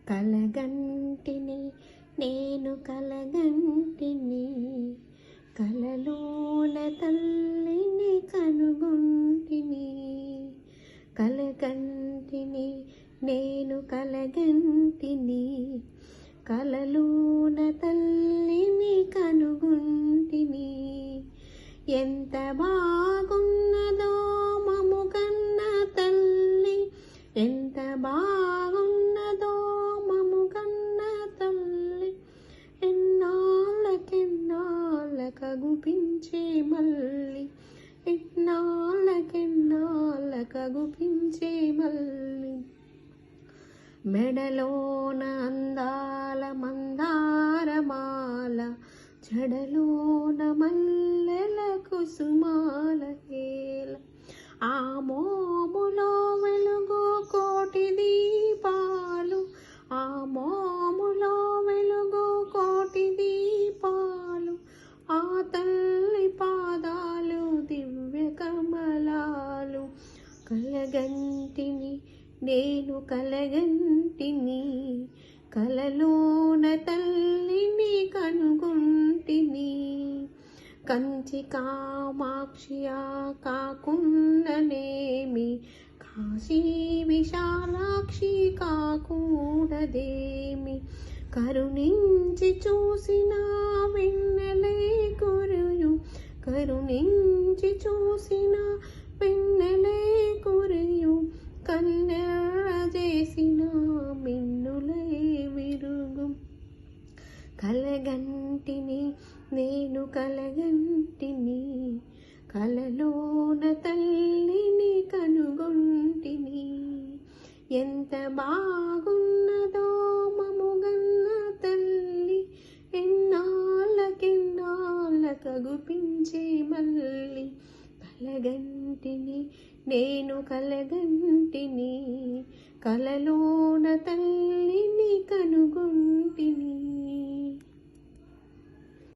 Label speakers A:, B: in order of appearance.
A: కలగంటిని నేను కలగంటిని, కలలోన తల్లిని కనుగొంటిని. కలగంటిని నేను కలగంటిని, కలలోన తల్లిని కనుగొంటిని. ఎంత బాగున్నదో మము కన్న తల్లి, ఎంత బాగున్నదో మము కన్న తల్లి. ఎన్నాళ్ళకెన్నాళ్ళకగుపించే మల్లి, ఎన్నాళ్ళకెన్నాళ్ళకగుపించే మల్లి. మెడలోన అందాల మందారమాల, జడలోన మల్లెల కుసుమాల హేళ. ఆ మోములో వెలుగు కోటి దీపాలు, ఆ మోములో వెలుగు కోటి దీపాలు. ఆ తల్లి పాదాలు దివ్య కమలాలు. కలగంటిని నేను కలగంటిని, కలలోన తల్లిని కనుగొంటిని. కంచి కామాక్షియా కాకున్ననేమి, కాశీ విశాలాక్షి కాకూడదేమి. కరుణించి చూసిన వెన్నెలే కురియు, కరుణించి చూసిన వెన్నెలే కురియు. కన్నెర చేసిన మిన్నులే విరుగు. కలగంటిని నేను కలగంటిని, కలలోన తల్లిని కనుగొంటిని. ఎంత బాగున్నదో మముగన్న తల్లి, ఎన్నాళ్ళకెన్నాళ్ళకగుపించే మల్లి. కలగంటిని నేను కలగంటిని, కలలోన తల్లిని కనుగొంటిని.